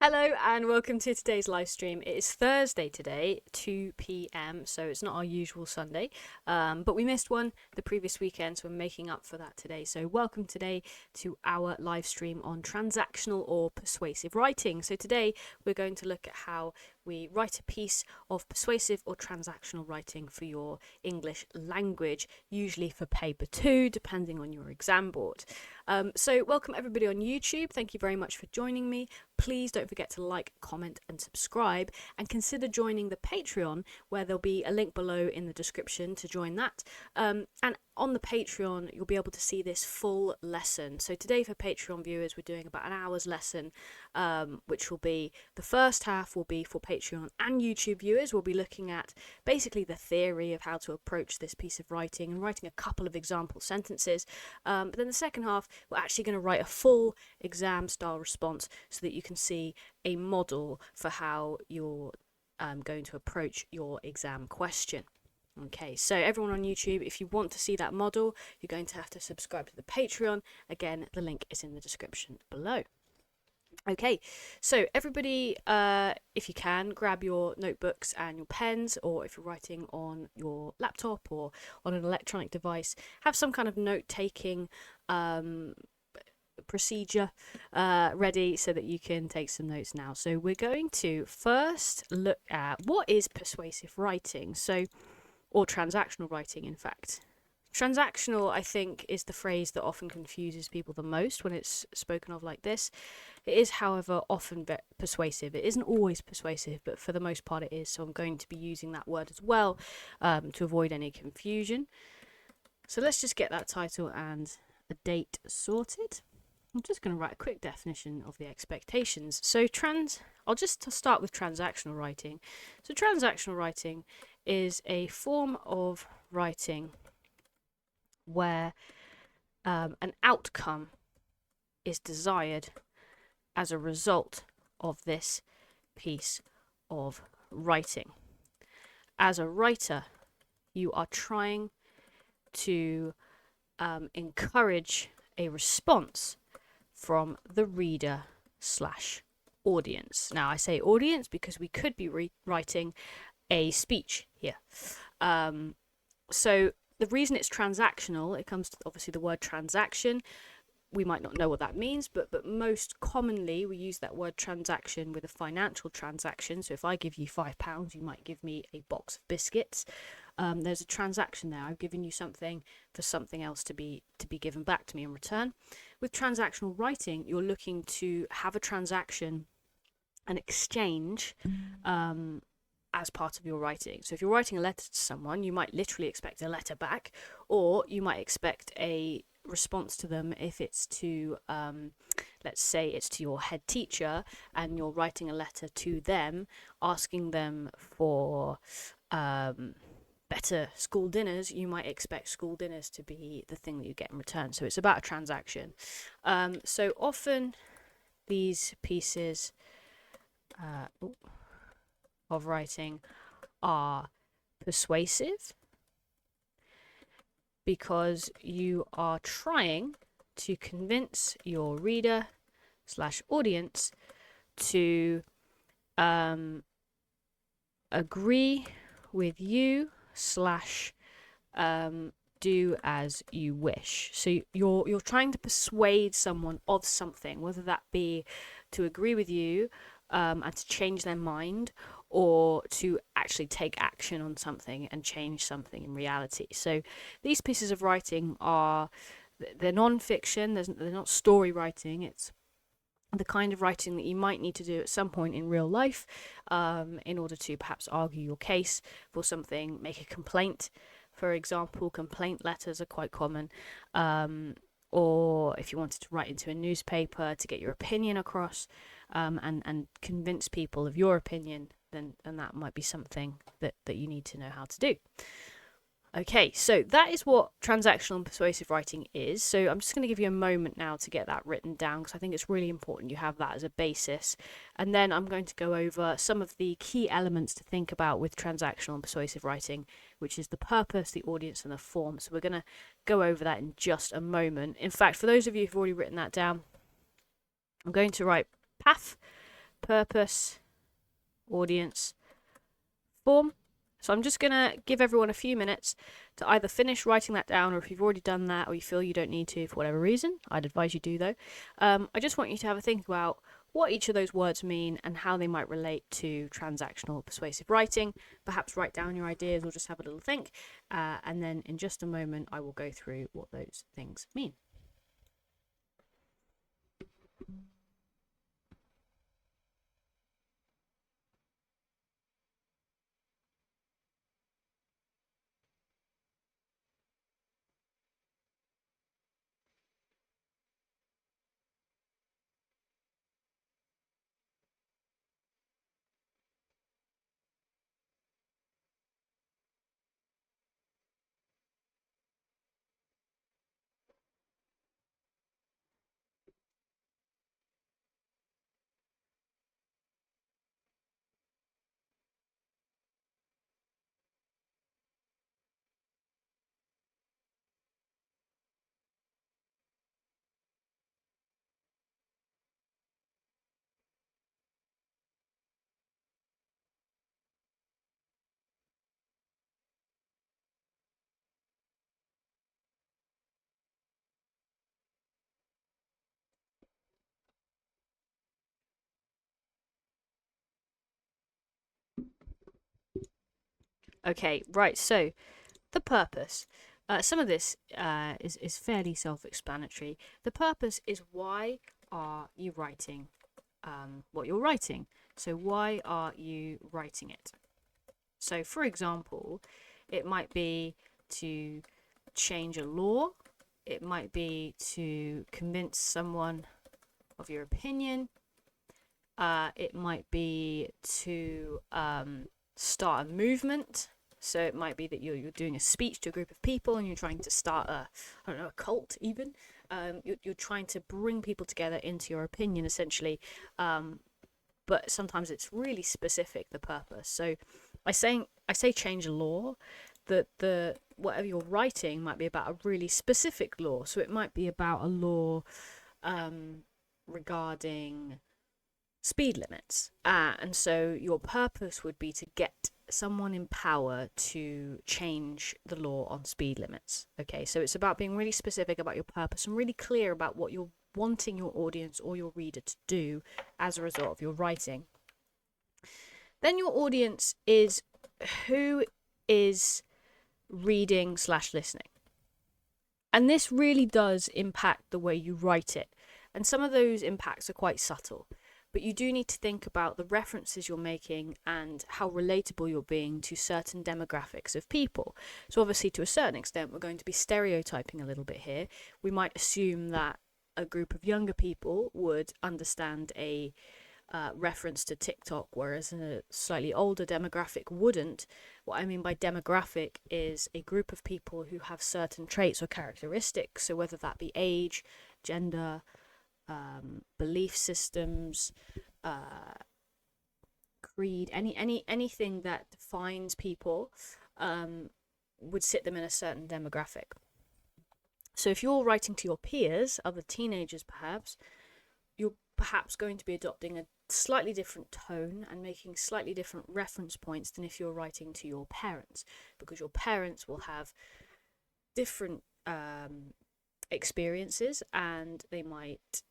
Hello and welcome to today's live stream. It is Thursday today, 2 p.m, so it's not our usual Sunday, but we missed one the previous weekend, so we're making up for that today. So welcome today to our live stream on transactional or persuasive writing. So today we're going to look at how we write a piece of persuasive or transactional writing for your English language, usually for paper 2, depending on your exam board. So welcome everybody on YouTube. Thank you very much for joining me. Please don't forget to like, comment and subscribe, and consider joining the Patreon, where there'll be a link below in the description to join that. And on the Patreon you'll be able to see this full lesson. So today for Patreon viewers we're doing about an hour's lesson, which will be, the first half will be for Patreon and YouTube viewers. We'll be looking at basically the theory of how to approach this piece of writing and writing a couple of example sentences, but then the second half we're actually going to write a full exam style response so that you can see a model for how you're going to approach your exam question. Okay, so everyone on YouTube, if you want to see that model, you're going to have to subscribe to the Patreon. Again, the link is in the description below. Okay, so everybody, if you can, grab your notebooks and your pens, or if you're writing on your laptop or on an electronic device, have some kind of note-taking procedure ready so that you can take some notes now. So we're going to first look at what is persuasive writing, or transactional writing, in fact. Transactional, I think, is the phrase that often confuses people the most when it's spoken of like this. It is, however, often persuasive. It isn't always persuasive, but for the most part it is. So I'm going to be using that word as well to avoid any confusion. So let's just get that title and a date sorted. I'm just going to write a quick definition of the expectations. So I'll just start with transactional writing. So transactional writing is a form of writing where an outcome is desired as a result of this piece of writing. As a writer, you are trying to encourage a response from the reader / audience. Now I say audience because we could be writing a speech here. So the reason it's transactional, it comes to obviously the word transaction. We might not know what that means, but most commonly we use that word transaction with a financial transaction. So if I give you £5, you might give me a box of biscuits. There's a transaction there. I've given you something for something else to be given back to me in return. With transactional writing, you're looking to have a transaction, an exchange, as part of your writing. So if you're writing a letter to someone, you might literally expect a letter back, or you might expect a response to them if it's to, let's say it's to your head teacher and you're writing a letter to them asking them for better school dinners. You might expect school dinners to be the thing that you get in return. So it's about a transaction. So often these pieces of writing are persuasive because you are trying to convince your reader / audience to agree with you / do as you wish. So you're trying to persuade someone of something, whether that be to agree with you and to change their mind, or to actually take action on something and change something in reality. So these pieces of writing they're non-fiction, they're not story writing. It's the kind of writing that you might need to do at some point in real life in order to perhaps argue your case for something, make a complaint. For example, complaint letters are quite common. Or if you wanted to write into a newspaper to get your opinion across and convince people of your opinion, then that might be something that you need to know how to do. Okay, so that is what transactional and persuasive writing is. So I'm just going to give you a moment now to get that written down, because I think it's really important you have that as a basis. And then I'm going to go over some of the key elements to think about with transactional and persuasive writing, which is the purpose, the audience, and the form. So we're going to go over that in just a moment. In fact, for those of you who've already written that down, I'm going to write path, purpose, audience, form. So I'm just going to give everyone a few minutes to either finish writing that down, or if you've already done that or you feel you don't need to for whatever reason, I'd advise you do though. I just want you to have a think about what each of those words mean and how they might relate to transactional persuasive writing. Perhaps write down your ideas or just have a little think. And then in just a moment, I will go through what those things mean. Okay, right, so the purpose. Some of this is fairly self-explanatory. The purpose is, why are you writing what you're writing? So why are you writing it? So for example, it might be to change a law. It might be to convince someone of your opinion. It might be to start a movement. So it might be that you're doing a speech to a group of people and you're trying to start a cult even. You're trying to bring people together into your opinion, essentially. But sometimes it's really specific, the purpose. So I say change a law, that the whatever you're writing might be about a really specific law. So it might be about a law regarding speed limits. And so your purpose would be to get someone in power to change the law on speed limits. Okay, so it's about being really specific about your purpose and really clear about what you're wanting your audience or your reader to do as a result of your writing. Then your audience is who is reading/listening. And this really does impact the way you write it. And some of those impacts are quite subtle. But you do need to think about the references you're making and how relatable you're being to certain demographics of people. So obviously, to a certain extent, we're going to be stereotyping a little bit here. We might assume that a group of younger people would understand a reference to TikTok, whereas a slightly older demographic wouldn't. What I mean by demographic is a group of people who have certain traits or characteristics. So whether that be age, gender, belief systems, creed, anything that defines people would sit them in a certain demographic. So if you're writing to your peers, other teenagers perhaps, you're perhaps going to be adopting a slightly different tone and making slightly different reference points than if you're writing to your parents, because your parents will have different experiences and they might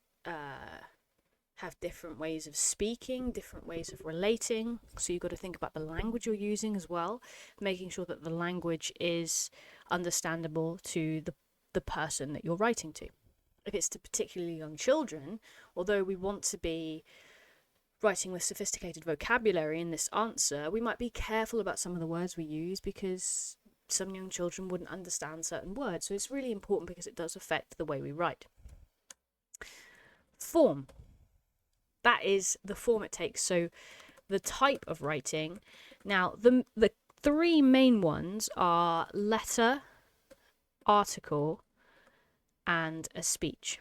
have different ways of speaking, different ways of relating. So you've got to think about the language you're using as well, making sure that the language is understandable to the person that you're writing to. If it's to particularly young children, although we want to be writing with sophisticated vocabulary in this answer, we might be careful about some of the words we use because some young children wouldn't understand certain words. So it's really important because it does affect the way we write. Form. That is the form it takes. So the type of writing. Now, the three main ones are letter, article, and a speech.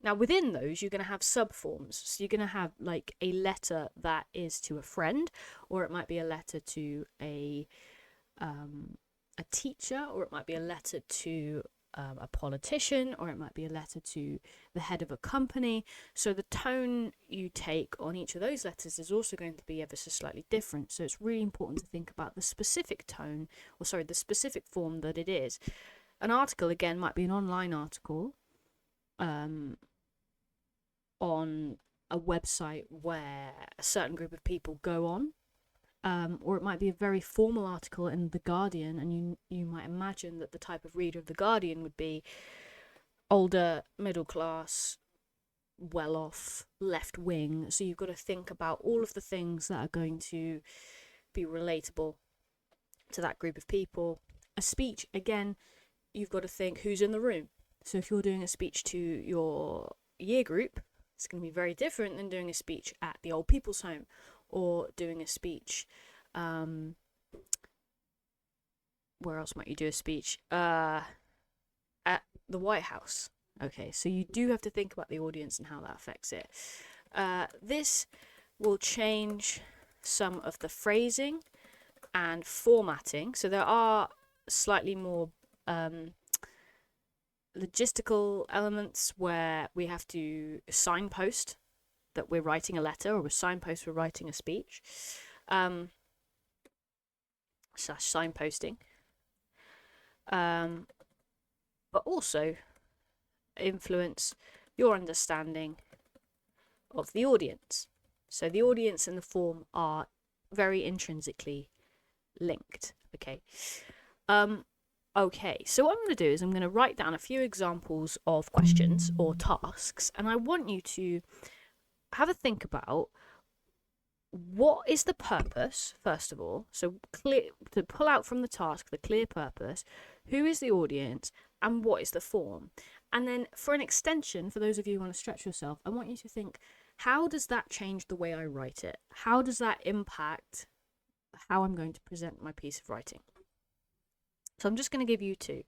Now, within those, you're going to have subforms. So you're going to have like a letter that is to a friend, or it might be a letter to a teacher, or it might be a letter to a politician, or it might be a letter to the head of a company. So the tone you take on each of those letters is also going to be ever so slightly different. So it's really important to think about the specific tone, or sorry, the specific form that it is. An article, again, might be an online article on a website where a certain group of people go on. Or it might be a very formal article in The Guardian, and you might imagine that the type of reader of The Guardian would be older, middle class, well off, left wing. So you've got to think about all of the things that are going to be relatable to that group of people. A speech, again, you've got to think who's in the room. So if you're doing a speech to your year group, it's going to be very different than doing a speech at the old people's home, or doing a speech, where else might you do a speech? At the White House. Okay, so you do have to think about the audience and how that affects it. This will change some of the phrasing and formatting. So there are slightly more logistical elements where we have to signpost that we're writing a letter, or signpost we're writing a speech, slash signposting, but also influence your understanding of the audience. So the audience and the form are very intrinsically linked. Okay. Okay, so what I'm going to do is I'm going to write down a few examples of questions or tasks, and I want you to have a think about what is the purpose, first of all. So to pull out from the task the clear purpose, who is the audience, and what is the form. And then for an extension, for those of you who want to stretch yourself, I want you to think, how does that change the way I write it? How does that impact how I'm going to present my piece of writing? So I'm just going to give you two.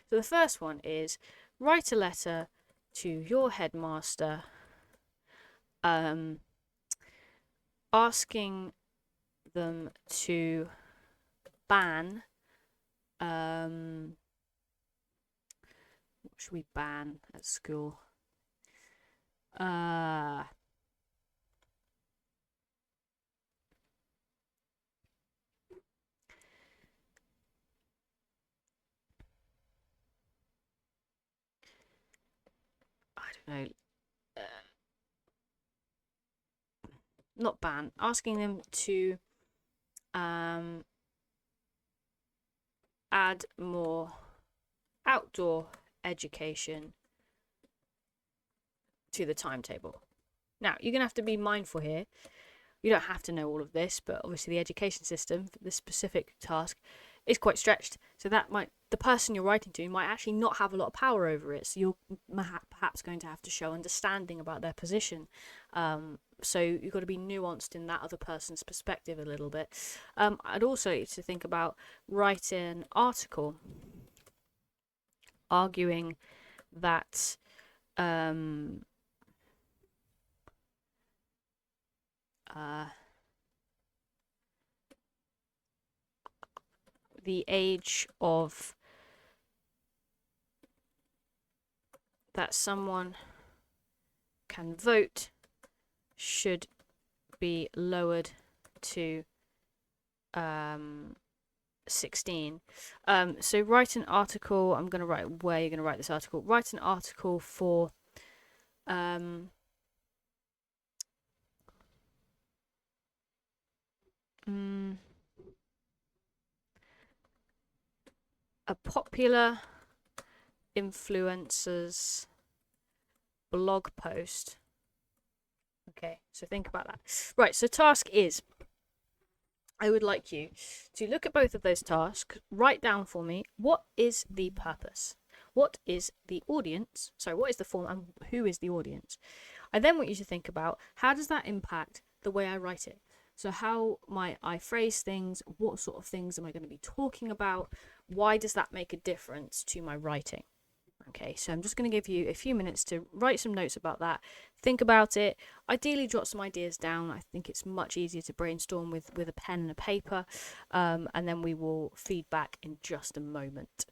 So the first one is write a letter to your headmaster, asking them to ban, what should we ban at school? I don't know. Not ban, asking them to add more outdoor education to the timetable. Now, you're going to have to be mindful here. You don't have to know all of this, but obviously the education system for this specific task is quite stretched. So the person you're writing to might actually not have a lot of power over it. So you're perhaps going to have to show understanding about their position. So you've got to be nuanced in that other person's perspective a little bit. I'd also to think about writing an article arguing that the age of that someone can vote should be lowered to 16. So write an article. I'm going to write where you're going to write this article. Write an article for a popular influencer's blog post. Okay, so think about that. Right, so task is, I would like you to look at both of those tasks, write down for me, what is the purpose? What is the audience? Sorry, what is the form and who is the audience? I then want you to think about, how does that impact the way I write it? So how might I phrase things? What sort of things am I going to be talking about? Why does that make a difference to my writing? Okay, so I'm just going to give you a few minutes to write some notes about that. Think about it. Ideally, jot some ideas down. I think it's much easier to brainstorm with a pen and a paper. And then we will feed back in just a moment.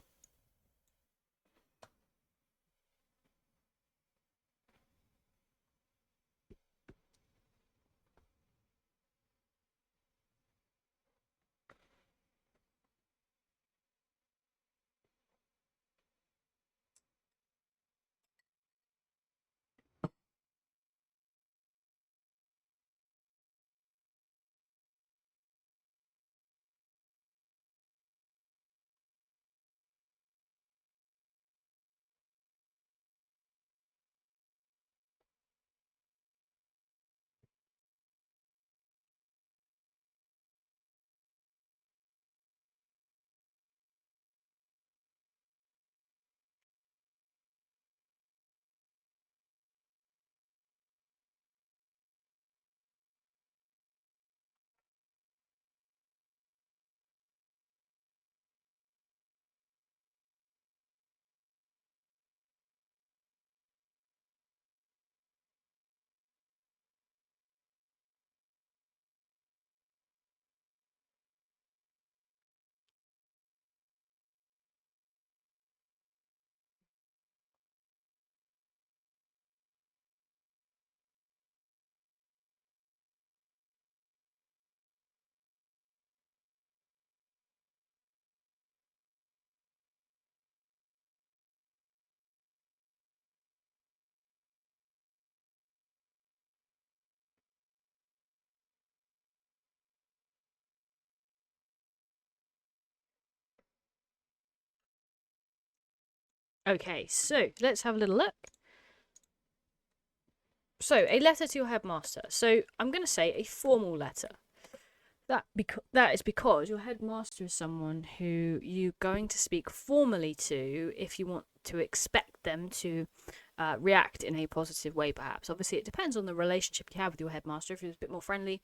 Okay, so let's have a little look. So, a letter to your headmaster. So, I'm going to say a formal letter. That is because your headmaster is someone who you're going to speak formally to if you want to expect them to react in a positive way, perhaps. Obviously, it depends on the relationship you have with your headmaster. If you're a bit more friendly,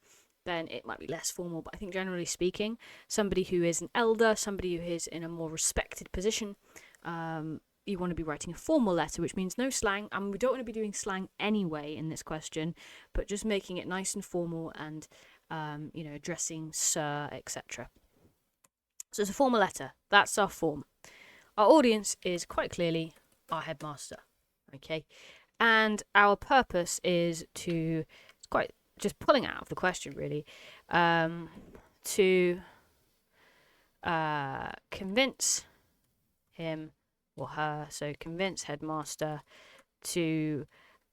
then it might be less formal. But I think generally speaking, somebody who is an elder, somebody who is in a more respected position, you want to be writing a formal letter, which means no slang. And we don't want to be doing slang anyway in this question, but just making it nice and formal and addressing sir, etc. So it's a formal letter. That's our form. Our audience is quite clearly our headmaster. Okay. And our purpose is to, it's quite just pulling out of the question really, to convince him or her, so convince headmaster to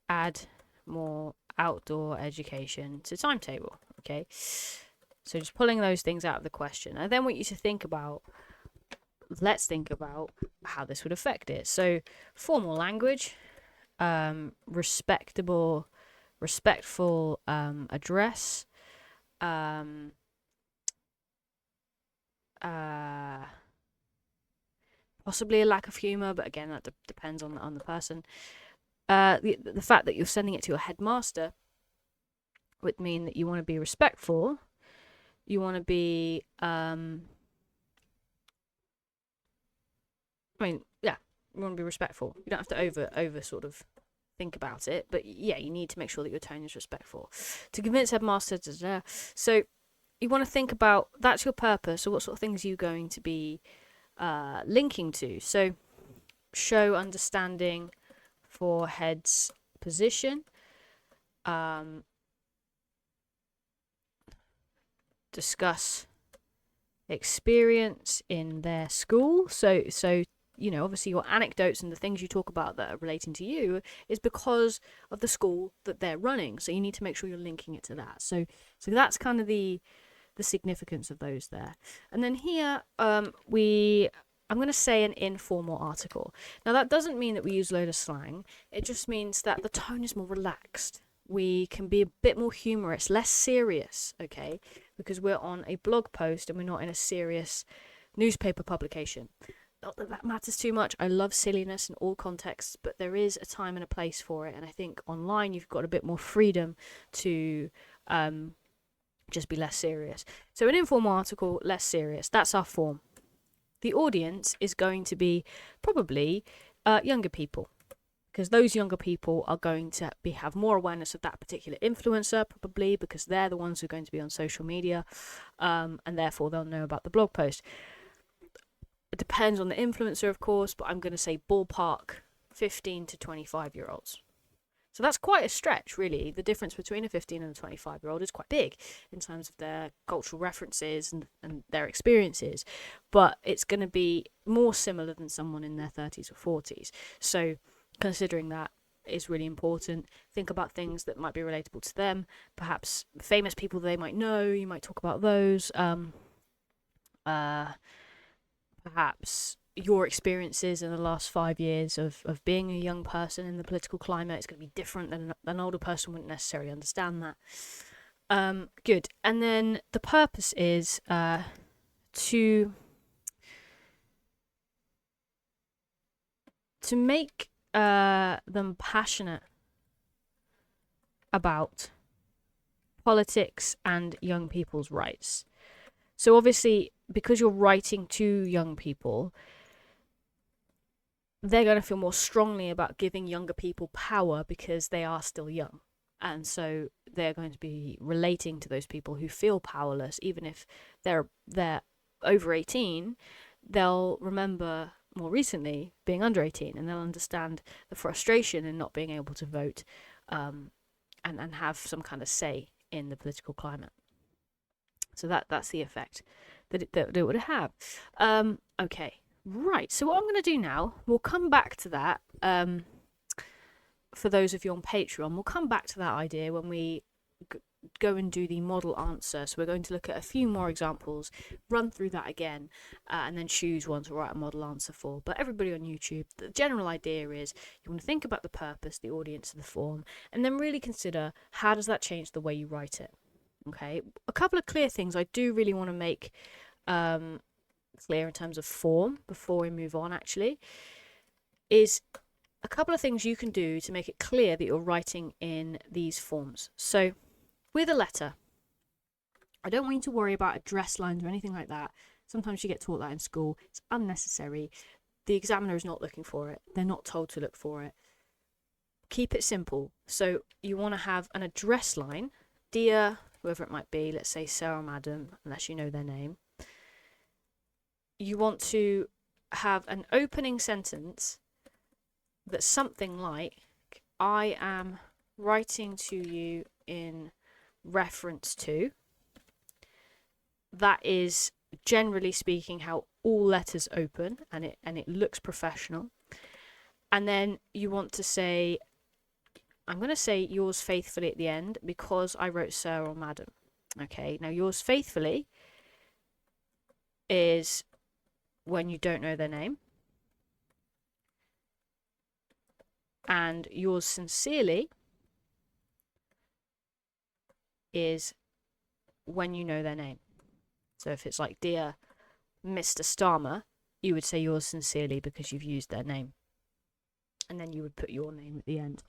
add more outdoor education to timetable. Okay, so just pulling those things out of the question. I then want you to think about, let's think about how this would affect it. So formal language, respectful address, possibly a lack of humor, but again that depends on the person. The fact that you're sending it to your headmaster would mean that you want to be respectful. You want to be, you want to be respectful. You don't have to over sort of think about it, but yeah, you need to make sure that your tone is respectful. To convince headmaster, so you want to think about, that's your purpose. So what sort of things are you going to be linking to? So show understanding for head's position. Discuss experience in their school. So obviously your anecdotes and the things you talk about that are relating to you is because of the school that they're running. So you need to make sure you're linking it to that. So that's kind of the significance of those there. And then here I'm going to say an informal article. Now that doesn't mean that we use a load of slang. It just means that the tone is more relaxed. We can be a bit more humorous, less serious, okay? Because we're on a blog post and we're not in a serious newspaper publication. Not that that matters too much. I love silliness in all contexts, but there is a time and a place for it. And I think online you've got a bit more freedom to just be less serious. So an informal article, less serious. That's our form. The audience is going to be probably younger people, because those younger people are going to have more awareness of that particular influencer, probably because they're the ones who are going to be on social media, and therefore they'll know about the blog post. It depends on the influencer, of course, but I'm going to say ballpark 15 to 25-year-olds. So that's quite a stretch, really. The difference between a 15 and a 25-year-old is quite big in terms of their cultural references and their experiences, but it's going to be more similar than someone in their 30s or 40s. So considering that is really important. Think about things that might be relatable to them, perhaps famous people they might know. You might talk about those. Perhaps your experiences in the last 5 years of being a young person in the political climate is going to be different than an older person wouldn't necessarily understand that. Good. And then the purpose is to make them passionate about politics and young people's rights. So obviously, because you're writing to young people, they're going to feel more strongly about giving younger people power because they are still young. And so they're going to be relating to those people who feel powerless, even if they're over 18. They'll remember more recently being under 18, and they'll understand the frustration in not being able to vote and have some kind of say in the political climate. So that's the effect that it would have. Okay, right. So what I'm going to do now, we'll come back to that. For those of you on Patreon, we'll come back to that idea when we go and do the model answer. So we're going to look at a few more examples, run through that again, and then choose one to write a model answer for. But everybody on YouTube, the general idea is you want to think about the purpose, the audience of the form, and then really consider how does that change the way you write it. Okay, a couple of clear things I do really want to make clear in terms of form before we move on actually is a couple of things you can do to make it clear that you're writing in these forms. So with a letter, I don't want you to worry about address lines or anything like that. Sometimes you get taught that in school. It's unnecessary. The examiner is not looking for it. They're not told to look for it. Keep it simple. So you want to have an address line, dear whoever it might be, let's say Sarah Madam, unless you know their name. You want to have an opening sentence that's something like, I am writing to you in reference to. That is generally speaking how all letters open, and it looks professional. And then you want to say, I'm going to say yours faithfully at the end because I wrote Sir or Madam. Okay, now yours faithfully is when you don't know their name. And yours sincerely is when you know their name. So if it's like, dear Mr. Starmer, you would say yours sincerely because you've used their name. And then you would put your name at the end.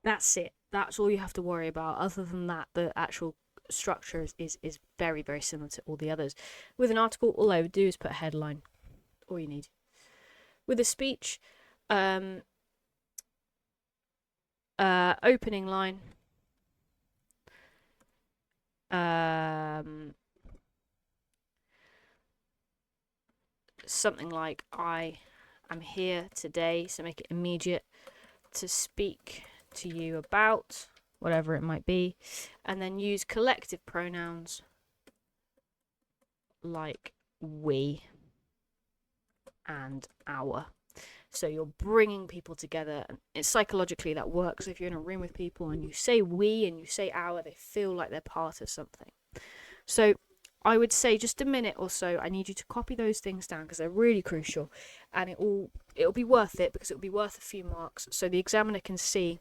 That's it. That's all you have to worry about. Other than that, the actual structure is very, very similar to all the others. With an article, all I would do is put a headline. All you need. With a speech, opening line, something like, I am here today, so make it immediate, to speak to you about whatever it might be, and then use collective pronouns like we and our. So you're bringing people together, and it's psychologically that works. If you're in a room with people and you say we and you say our, they feel like they're part of something. So I would say just a minute or so, I need you to copy those things down because they're really crucial, and it'll be worth it because it'll be worth a few marks, so the examiner can see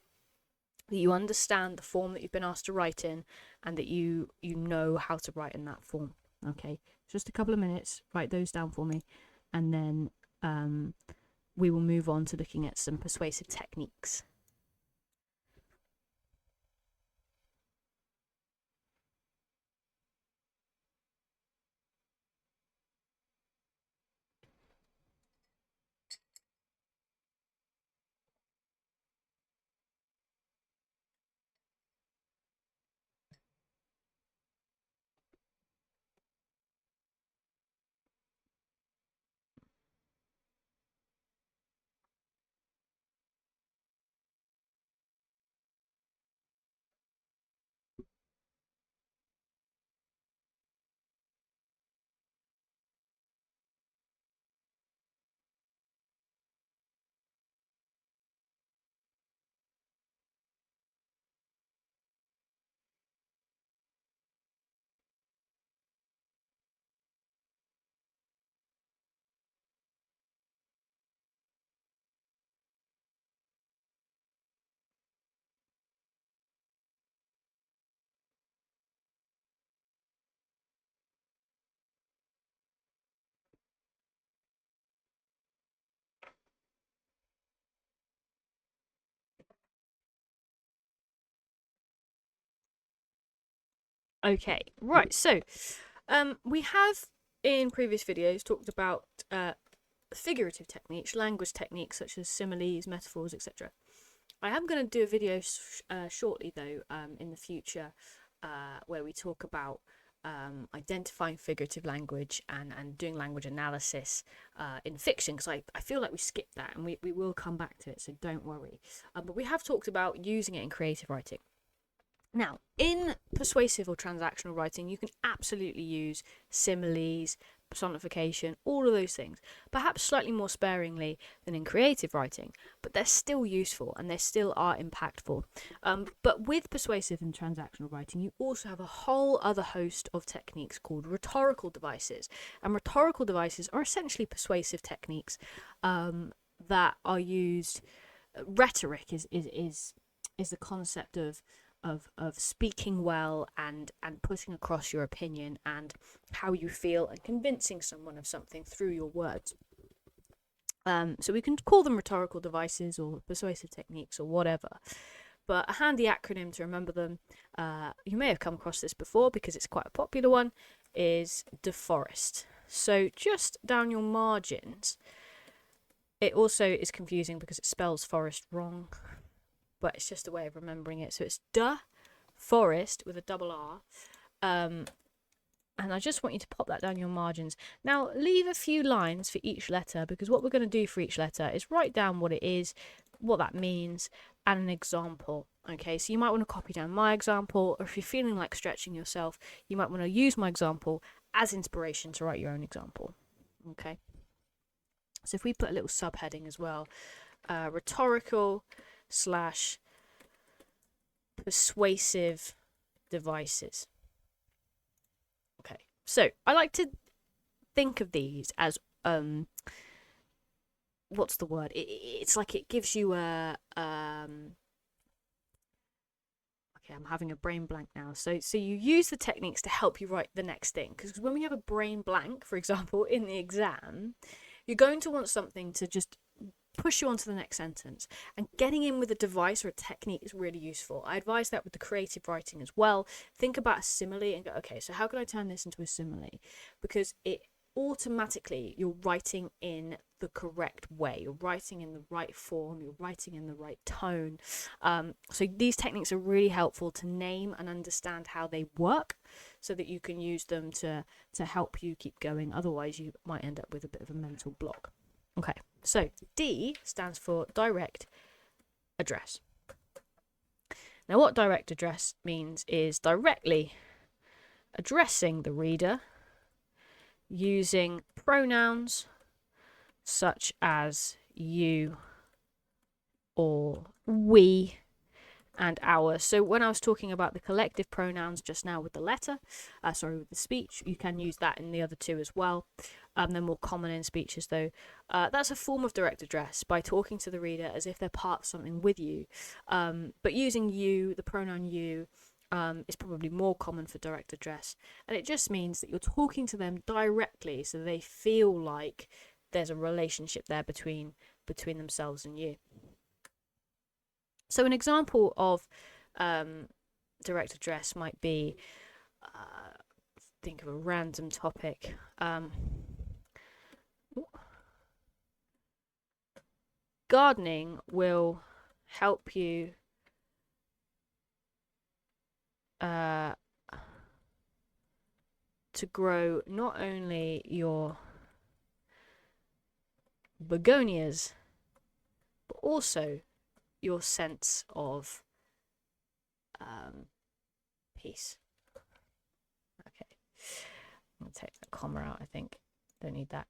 that you understand the form that you've been asked to write in and that you know how to write in that form. Okay, just a couple of minutes, write those down for me, and then we will move on to looking at some persuasive techniques. Okay, right, so we have in previous videos talked about figurative techniques, language techniques such as similes, metaphors, etc. I am going to do a video shortly though in the future where we talk about identifying figurative language and doing language analysis in fiction, because I feel like we skipped that, and we will come back to it, so don't worry. But we have talked about using it in creative writing. Now, in persuasive or transactional writing, you can absolutely use similes, personification, all of those things. Perhaps slightly more sparingly than in creative writing, but they're still useful and they still are impactful. But with persuasive and transactional writing, you also have a whole other host of techniques called rhetorical devices. And rhetorical devices are essentially persuasive techniques that are used. Rhetoric is the concept of speaking well and putting across your opinion and how you feel and convincing someone of something through your words. So we can call them rhetorical devices or persuasive techniques or whatever. But a handy acronym to remember them, you may have come across this before because it's quite a popular one, is DeForest. So just down your margins, it also is confusing because it spells forest wrong, but it's just a way of remembering it. So it's DeForest with a double R. And I just want you to pop that down your margins. Now, leave a few lines for each letter, because what we're going to do for each letter is write down what it is, what that means, and an example. Okay, so you might want to copy down my example, or if you're feeling like stretching yourself, you might want to use my example as inspiration to write your own example. Okay, so if we put a little subheading as well, rhetorical / persuasive devices. Okay, so I like to think of these as what's the word? It's like it gives you a okay, I'm having a brain blank now. So you use the techniques to help you write the next thing, because when we have a brain blank, for example, in the exam, you're going to want something to just push you on to the next sentence, and getting in with a device or a technique is really useful. I advise that with the creative writing as well. Think about a simile and go, okay, so how can I turn this into a simile? Because it automatically, you're writing in the correct way, you're writing in the right form, you're writing in the right tone. So these techniques are really helpful to name and understand how they work, so that you can use them to help you keep going. Otherwise you might end up with a bit of a mental block. Okay, so D stands for direct address. Now, what direct address means is directly addressing the reader using pronouns such as you or we and our. So when I was talking about the collective pronouns just now with the letter, with the speech, you can use that in the other two as well. They're more common in speeches though. That's a form of direct address, by talking to the reader as if they're part of something with you. But using you, the pronoun you, is probably more common for direct address. And it just means that you're talking to them directly, so they feel like there's a relationship there between themselves and you. So an example of direct address might be, think of a random topic. Gardening will help you to grow not only your begonias, but also your sense of peace. Okay, I'm going to take that comma out, I think. Don't need that.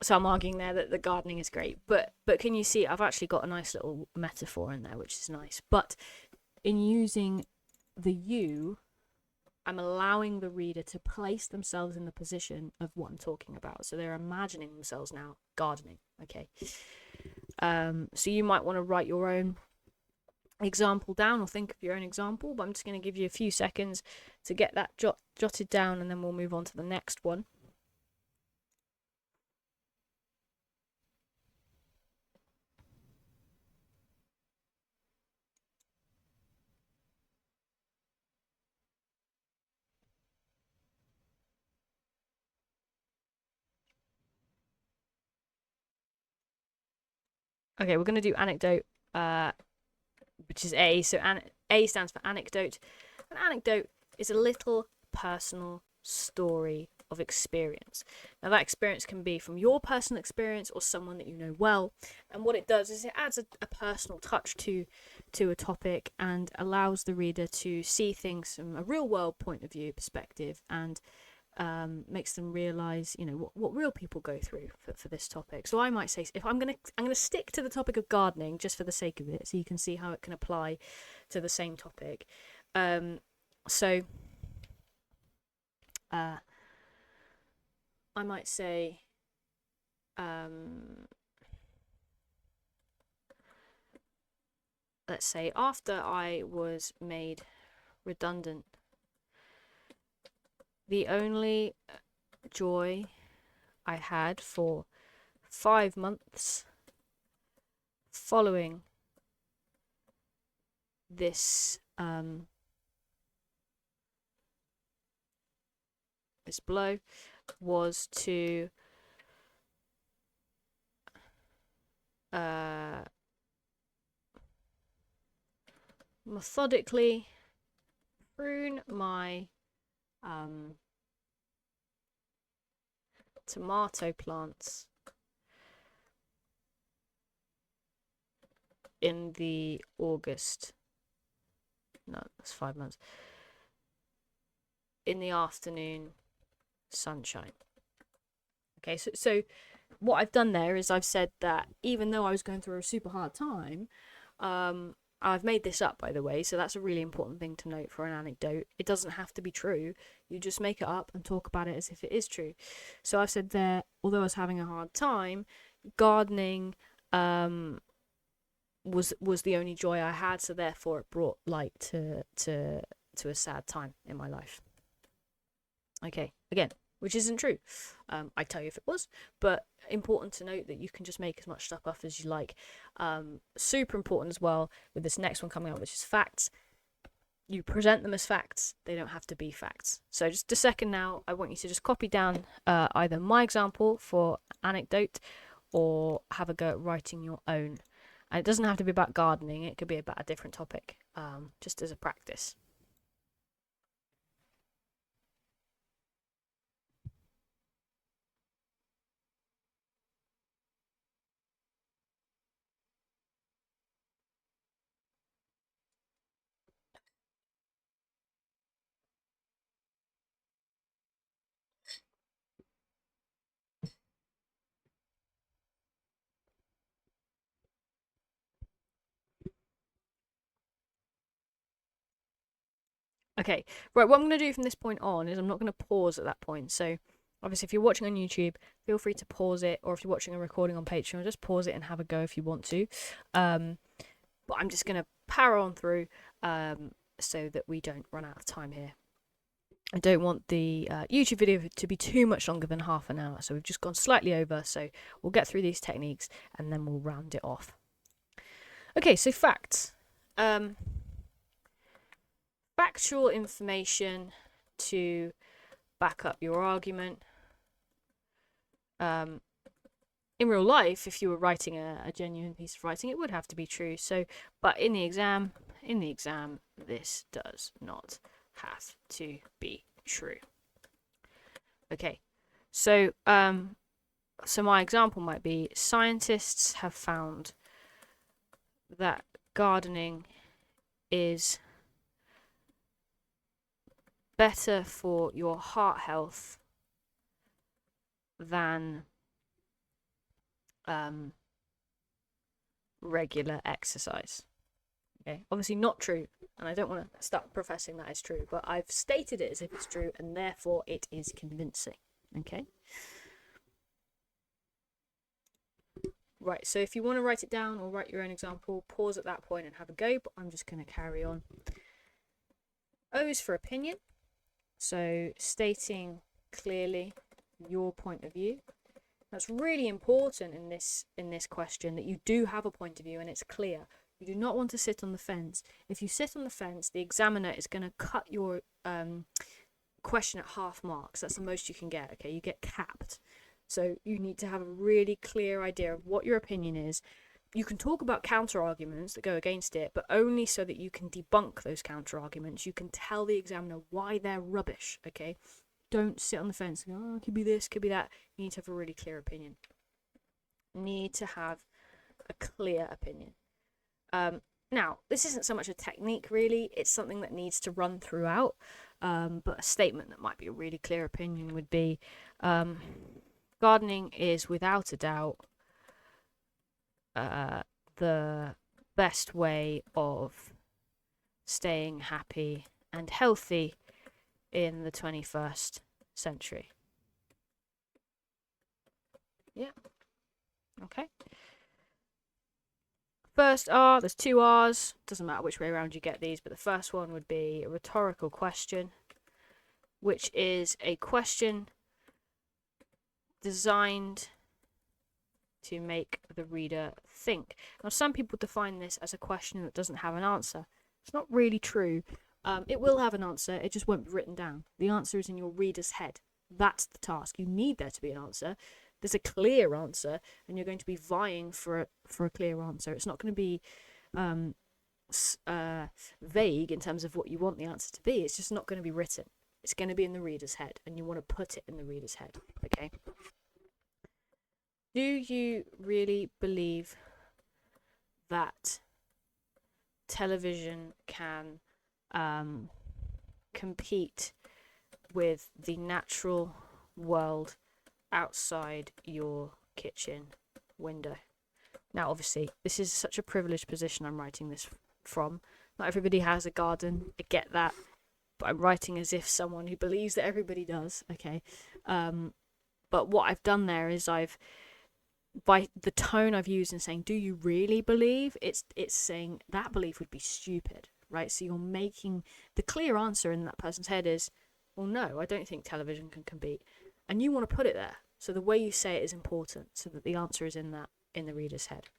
So I'm arguing there that the gardening is great, but can you see I've actually got a nice little metaphor in there, which is nice. But in using the you, I'm allowing the reader to place themselves in the position of what I'm talking about. So they're imagining themselves now gardening. Okay. So you might want to write your own example down, or think of your own example, but I'm just going to give you a few seconds to get that jotted down, and then we'll move on to the next one. Okay, we're going to do anecdote, which is A. So A stands for anecdote. An anecdote is a little personal story of experience. Now, that experience can be from your personal experience or someone that you know well. And what it does is it adds a personal touch to a topic and allows the reader to see things from a real world point of view perspective, and makes them realize, what real people go through for this topic. So I might say, if I'm gonna stick to the topic of gardening just for the sake of it, so you can see how it can apply to the same topic. So I might say, let's say after I was made redundant, the only joy I had for 5 months following this this blow was to methodically prune my tomato plants in the August. No, that's 5 months. In the afternoon sunshine. Okay, so what I've done there is I've said that even though I was going through a super hard time, I've made this up, by the way, so that's a really important thing to note for an anecdote. It doesn't have to be true. You just make it up and talk about it as if it is true. So I've said there, although I was having a hard time, gardening was the only joy I had, so therefore it brought light to a sad time in my life. Okay, again, which isn't true. I'd tell you if it was, but important to note that you can just make as much stuff up as you like. Super important as well with this next one coming up, which is facts. You present them as facts. They don't have to be facts. So just a second now, I want you to just copy down either my example for anecdote or have a go at writing your own. And it doesn't have to be about gardening. It could be about a different topic, just as a practice. Okay, right, what I'm going to do from this point on is I'm not going to pause at that point. So, obviously, if you're watching on YouTube, feel free to pause it, or if you're watching a recording on Patreon, just pause it and have a go if you want to. But I'm just going to power on through so that we don't run out of time here. I don't want the YouTube video to be too much longer than half an hour, so we've just gone slightly over, so we'll get through these techniques and then we'll round it off. Okay, so facts. Factual information to back up your argument. In real life, if you were writing a genuine piece of writing, it would have to be true. So, but in the exam, this does not have to be true. Okay, so so my example might be: scientists have found that gardening is better for your heart health than regular exercise. Okay, obviously not true, and I don't want to start professing that it's true, but I've stated it as if it's true, and therefore it is convincing. Okay. Right, so if you want to write it down or write your own example, pause at that point and have a go, but I'm just going to carry on. O is for opinion, so stating clearly your point of view. That's really important in this question, that you do have a point of view and it's clear. You do not want to sit on the fence. If you sit on the fence, the examiner is going to cut your question at half marks. That's the most you can get, okay? You get capped. So you need to have a really clear idea of what your opinion is. You can talk about counter arguments that go against it, but only so that you can debunk those counter arguments. You can tell the examiner why they're rubbish, okay? Don't sit on the fence and go, oh, it could be this, could be that. You need to have a really clear opinion. Need to have a clear opinion. Now, this isn't so much a technique, really. It's something that needs to run throughout. But a statement that might be a really clear opinion would be, gardening is without a doubt the best way of staying happy and healthy in the 21st century. Yeah. Okay. First R, there's two R's. Doesn't matter which way around you get these, but the first one would be a rhetorical question, which is a question designed to make the reader think. Now, some people define this as a question that doesn't have an answer. It's not really true. It will have an answer, it just won't be written down. The answer is in your reader's head. That's the task. You need there to be an answer. There's a clear answer, and you're going to be vying for a clear answer. It's not going to be vague in terms of what you want the answer to be. It's just not going to be written. It's going to be in the reader's head, and you want to put it in the reader's head. Okay. Do you really believe that television can compete with the natural world outside your kitchen window? Now, obviously, this is such a privileged position I'm writing this from. Not everybody has a garden, I get that, but I'm writing as if someone who believes that everybody does, okay? But what I've done there is by the tone I've used in saying, do you really believe? It's saying that belief would be stupid, right? So you're making the clear answer in that person's head is, well, no, I don't think television can compete. And you want to put it there. So the way you say it is important so that the answer is in the reader's head.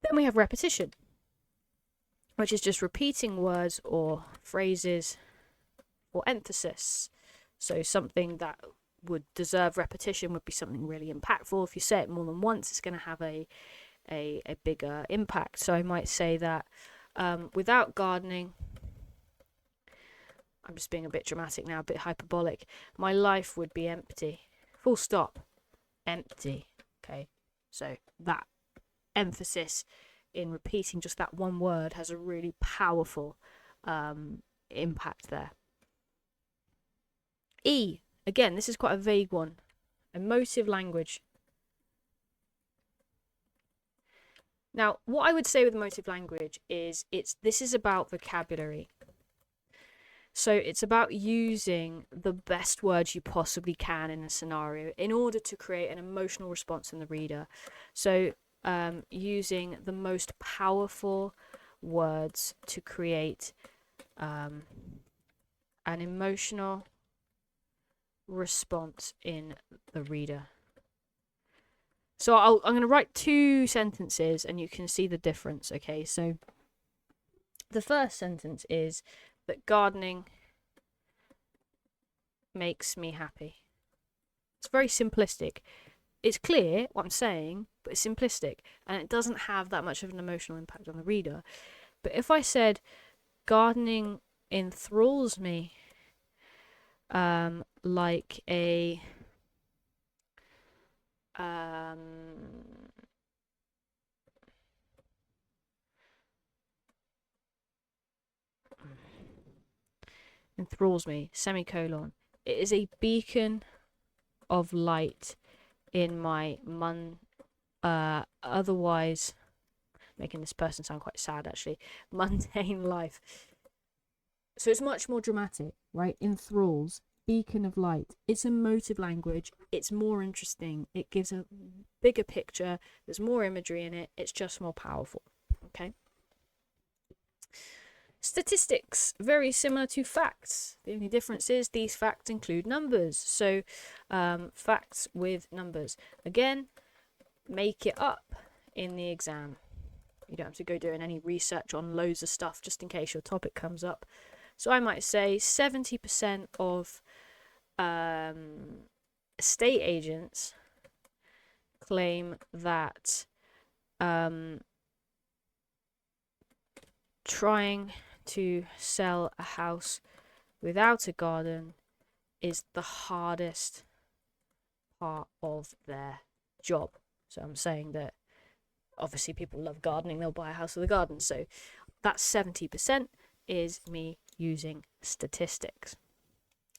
Then we have repetition, which is just repeating words or phrases or emphasis. So something that would deserve repetition would be something really impactful. If you say it more than once, it's going to have a bigger impact. So I might say that without gardening, I'm just being a bit dramatic now, a bit hyperbolic, my life would be empty. Full stop. Empty. Okay. So that emphasis in repeating just that one word has a really powerful impact there. E. Again, this is quite a vague one. Emotive language. Now, what I would say with emotive language is this is about vocabulary. So it's about using the best words you possibly can in a scenario in order to create an emotional response in the reader. So using the most powerful words to create an emotional response in the reader. So I'm going to write two sentences and you can see the difference, okay? So the first sentence is that gardening makes me happy. It's very simplistic. It's clear what I'm saying, but it's simplistic and it doesn't have that much of an emotional impact on the reader. But if I said gardening enthralls me, like a enthralls me, semicolon. It is a beacon of light in my otherwise, making this person sound quite sad actually, mundane life. So it's much more dramatic, right? Enthralls, beacon of light. It's emotive language. It's more interesting. It gives a bigger picture. There's more imagery in it. It's just more powerful. Okay. Statistics, very similar to facts. The only difference is these facts include numbers. So facts with numbers. Again, make it up in the exam. You don't have to go doing any research on loads of stuff just in case your topic comes up. So I might say 70% of estate agents claim that trying to sell a house without a garden is the hardest part of their job. So I'm saying that obviously people love gardening, they'll buy a house with a garden. So that 70% is me using statistics.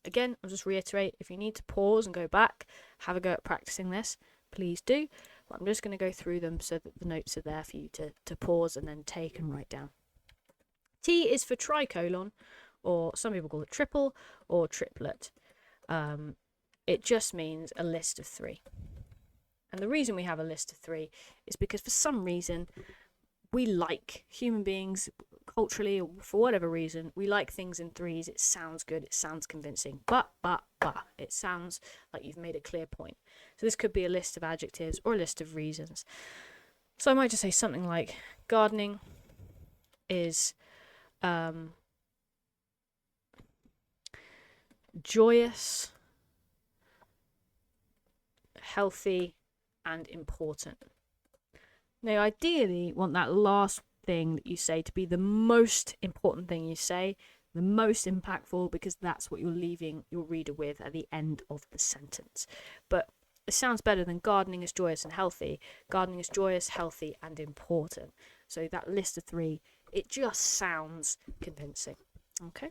Again, I'll just reiterate, if you need to pause and go back, have a go at practicing this, please do. But I'm just going to go through them so that the notes are there for you to pause and then take and write down. T is for tricolon, or some people call it triple or triplet. It just means a list of 3. And the reason we have a list of 3 is because for some reason, we like human beings, culturally or for whatever reason, we like things in 3s. It sounds good, it sounds convincing, but it sounds like you've made a clear point. So this could be a list of adjectives or a list of reasons. So I might just say something like gardening is joyous, healthy, and important. Now, ideally, you want that last thing that you say to be the most important thing you say, the most impactful, because that's what you're leaving your reader with at the end of the sentence. But it sounds better than gardening is joyous and healthy. Gardening is joyous, healthy, and important. So that list of 3, it just sounds convincing. Okay.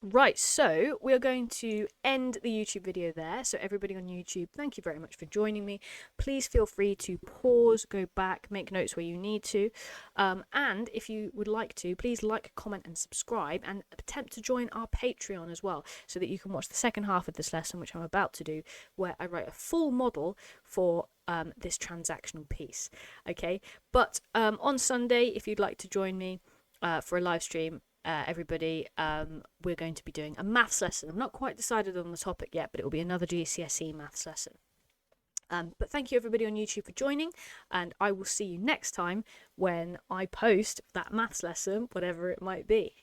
Right, so we are going to end the YouTube video there. So everybody on YouTube, thank you very much for joining me. Please feel free to pause, go back, make notes where you need to. And if you would like to, please like, comment and subscribe, and attempt to join our Patreon as well, so that you can watch the second half of this lesson, which I'm about to do, where I write a full model for this transactional piece. Okay, but on Sunday, if you'd like to join me for a live stream, everybody, we're going to be doing a maths lesson. I'm not quite decided on the topic yet, but it will be another GCSE maths lesson. But thank you everybody on YouTube for joining, and I will see you next time when I post that maths lesson, whatever it might be.